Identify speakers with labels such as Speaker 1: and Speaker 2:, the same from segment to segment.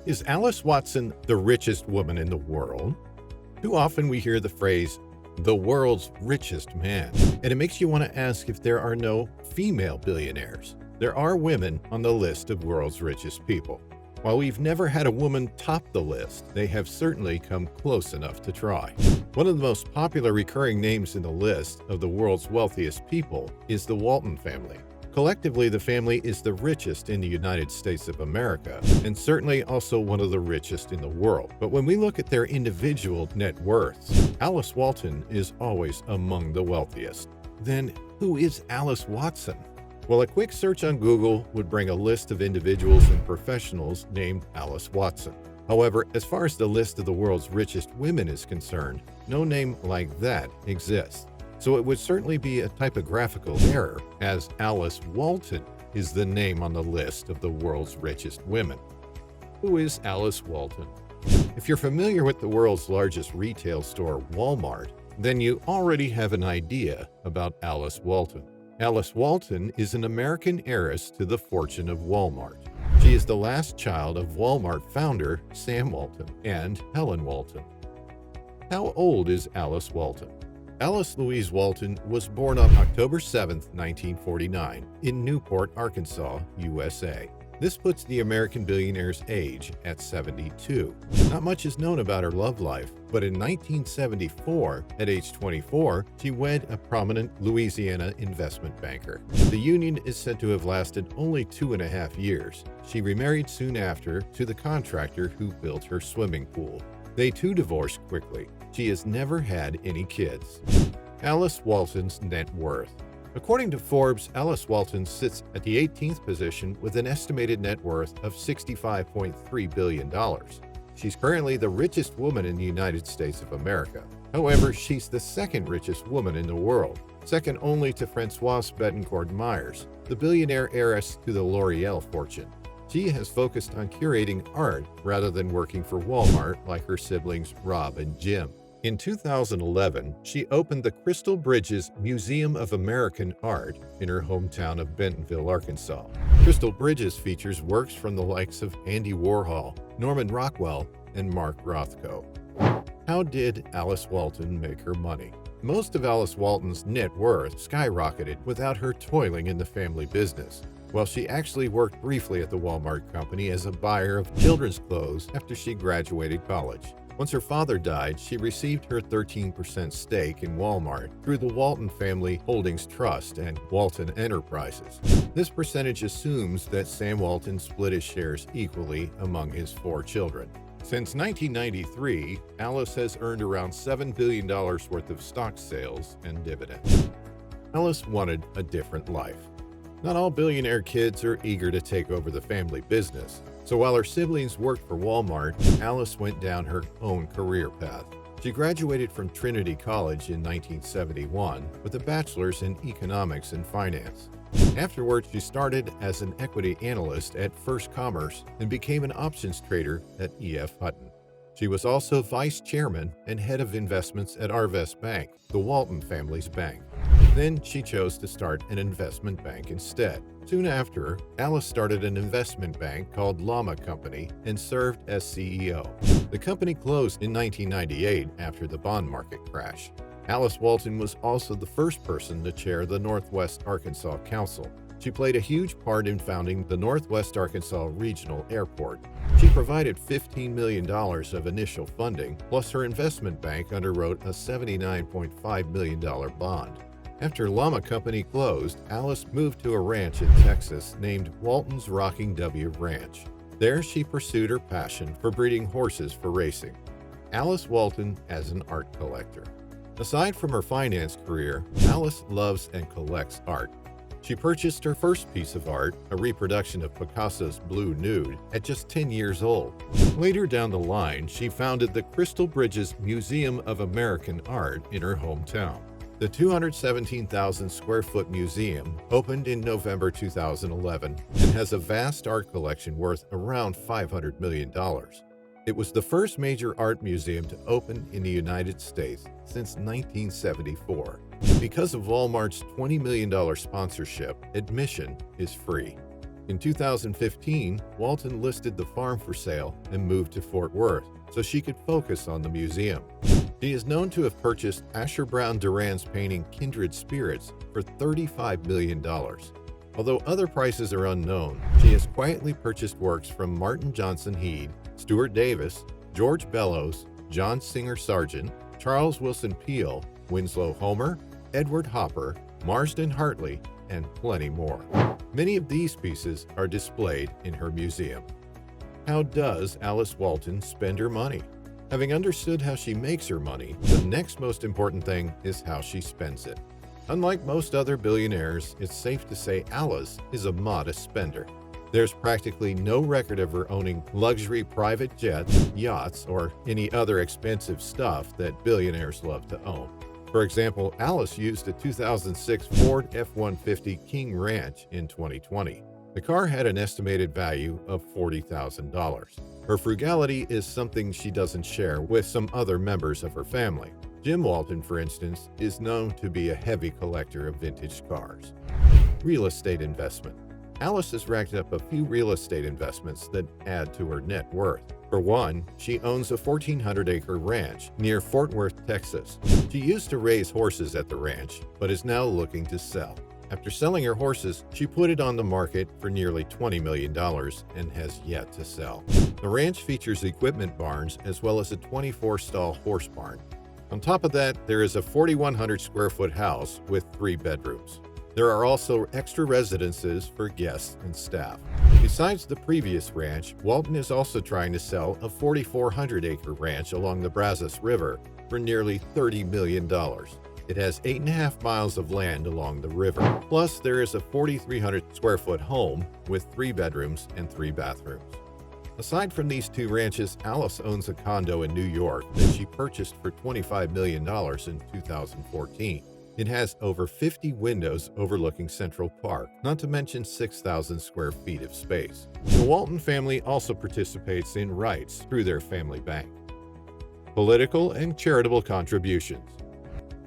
Speaker 1: Is Alice Watson the richest woman in the world? Too often we hear the phrase, the world's richest man, and it makes you want to ask if there are no female billionaires. There are women on the list of world's richest people. While we've never had a woman top the list, they have certainly come close enough to try. One of the most popular recurring names in the list of the world's wealthiest people is the Walton family. Collectively, the family is the richest in the United States of America, and certainly also one of the richest in the world. But when we look at their individual net worths, Alice Walton is always among the wealthiest. Then, who is Alice Watson? Well, a quick search on Google would bring a list of individuals and professionals named Alice Watson. However, as far as the list of the world's richest women is concerned, no name like that exists. So it would certainly be a typographical error, as Alice Walton is the name on the list of the world's richest women. Who is Alice Walton? If you're familiar with the world's largest retail store, Walmart, then you already have an idea about Alice Walton. Alice Walton is an American heiress to the fortune of Walmart. She is the last child of Walmart founder Sam Walton and Helen Walton. How old is Alice Walton? Alice Louise Walton was born on October 7, 1949, in Newport, Arkansas, USA. This puts the American billionaire's age at 72. Not much is known about her love life, but in 1974, at age 24, she wed a prominent Louisiana investment banker. The union is said to have lasted only 2.5 years. She remarried soon after to the contractor who built her swimming pool. They too divorced quickly. She has never had any kids. Alice Walton's net worth. According to Forbes, Alice Walton sits at the 18th position with an estimated net worth of $65.3 billion. She's currently the richest woman in the United States of America. However, she's the second richest woman in the world, second only to Françoise Bettencourt Myers, the billionaire heiress to the L'Oreal fortune. She has focused on curating art rather than working for Walmart like her siblings Rob and Jim. In 2011, she opened the Crystal Bridges Museum of American Art in her hometown of Bentonville, Arkansas. Crystal Bridges features works from the likes of Andy Warhol, Norman Rockwell, and Mark Rothko. How did Alice Walton make her money? Most of Alice Walton's net worth skyrocketed without her toiling in the family business. While she actually worked briefly at the Walmart company as a buyer of children's clothes after she graduated college. Once her father died, she received her 13% stake in Walmart through the Walton Family Holdings Trust and Walton Enterprises. This percentage assumes that Sam Walton split his shares equally among his 4 children. Since 1993, Alice has earned around $7 billion worth of stock sales and dividends. Alice wanted a different life. Not all billionaire kids are eager to take over the family business. So while her siblings worked for Walmart, Alice went down her own career path. She graduated from Trinity College in 1971 with a bachelor's in economics and finance. Afterwards, she started as an equity analyst at First Commerce and became an options trader at E.F. Hutton. She was also vice chairman and head of investments at Arvest Bank, the Walton family's bank. Then she chose to start an investment bank instead. Soon after, Alice started an investment bank called Llama Company and served as CEO. The company closed in 1998 after the bond market crash. Alice Walton was also the first person to chair the Northwest Arkansas Council. She played a huge part in founding the Northwest Arkansas Regional Airport. She provided $15 million of initial funding, plus her investment bank underwrote a $79.5 million bond. After Llama Company closed, Alice moved to a ranch in Texas named Walton's Rocking W Ranch. There she pursued her passion for breeding horses for racing. Alice Walton as an art collector. Aside from her finance career, Alice loves and collects art. She purchased her first piece of art, a reproduction of Picasso's Blue Nude, at just 10 years old. Later down the line, she founded the Crystal Bridges Museum of American Art in her hometown. The 217,000 square foot museum opened in November 2011 and has a vast art collection worth around $500 million. It was the first major art museum to open in the United States since 1974. Because of Walmart's $20 million sponsorship, admission is free. In 2015, Walton listed the farm for sale and moved to Fort Worth so she could focus on the museum. She is known to have purchased Asher Brown Duran's painting Kindred Spirits for $35 million. Although other prices are unknown, she has quietly purchased works from Martin Johnson Heade, Stuart Davis, George Bellows, John Singer Sargent, Charles Wilson Peale, Winslow Homer, Edward Hopper, Marsden Hartley, and plenty more. Many of these pieces are displayed in her museum. How does Alice Walton spend her money? Having understood how she makes her money, the next most important thing is how she spends it. Unlike most other billionaires, it's safe to say Alice is a modest spender. There's practically no record of her owning luxury private jets, yachts, or any other expensive stuff that billionaires love to own. For example, Alice used a 2006 Ford F-150 King Ranch in 2020. The car had an estimated value of $40,000. Her frugality is something she doesn't share with some other members of her family. Jim Walton, for instance, is known to be a heavy collector of vintage cars. Real estate investment. Alice has racked up a few real estate investments that add to her net worth. For one, she owns a 1,400-acre ranch near Fort Worth, Texas. She used to raise horses at the ranch, but is now looking to sell. After selling her horses, she put it on the market for nearly $20 million and has yet to sell. The ranch features equipment barns as well as a 24-stall horse barn. On top of that, there is a 4,100-square-foot house with 3 bedrooms. There are also extra residences for guests and staff. Besides the previous ranch, Walton is also trying to sell a 4,400-acre ranch along the Brazos River for nearly $30 million. It has 8.5 miles of land along the river. Plus, there is a 4,300-square-foot home with 3 bedrooms and 3 bathrooms. Aside from these 2 ranches, Alice owns a condo in New York that she purchased for $25 million in 2014. It has over 50 windows overlooking Central Park, not to mention 6,000 square feet of space. The Walton family also participates in rights through their family bank. Political and charitable contributions.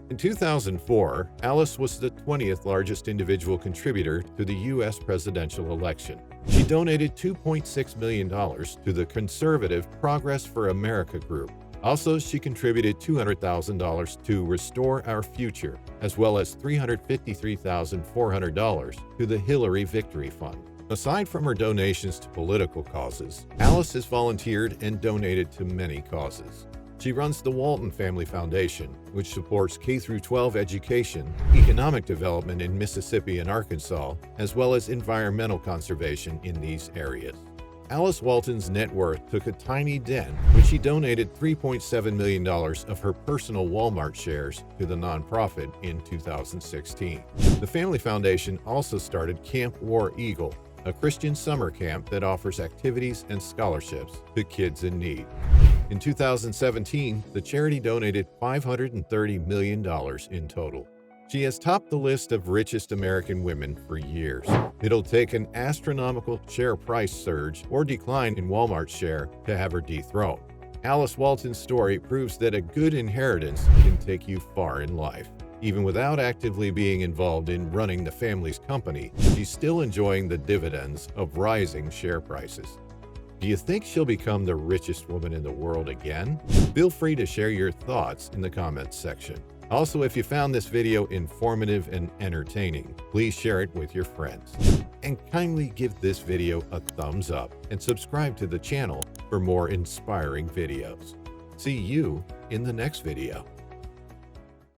Speaker 1: In 2004, Alice was the 20th largest individual contributor to the U.S. presidential election. She donated $2.6 million to the conservative Progress for America group. Also, she contributed $200,000 to Restore Our Future, as well as $353,400 to the Hillary Victory Fund. Aside from her donations to political causes, Alice has volunteered and donated to many causes. She runs the Walton Family Foundation, which supports K-12 education, economic development in Mississippi and Arkansas, as well as environmental conservation in these areas. Alice Walton's net worth took a tiny dent when she donated $3.7 million of her personal Walmart shares to the nonprofit in 2016. The Family Foundation also started Camp War Eagle, a Christian summer camp that offers activities and scholarships to kids in need. In 2017, the charity donated $530 million in total. She has topped the list of richest American women for years. It'll take an astronomical share price surge or decline in Walmart's share to have her dethroned. Alice Walton's story proves that a good inheritance can take you far in life. Even without actively being involved in running the family's company, she's still enjoying the dividends of rising share prices. Do you think she'll become the richest woman in the world again? Feel free to share your thoughts in the comments section. Also, if you found this video informative and entertaining, please share it with your friends. And kindly give this video a thumbs up and subscribe to the channel for more inspiring videos. See you in the next video.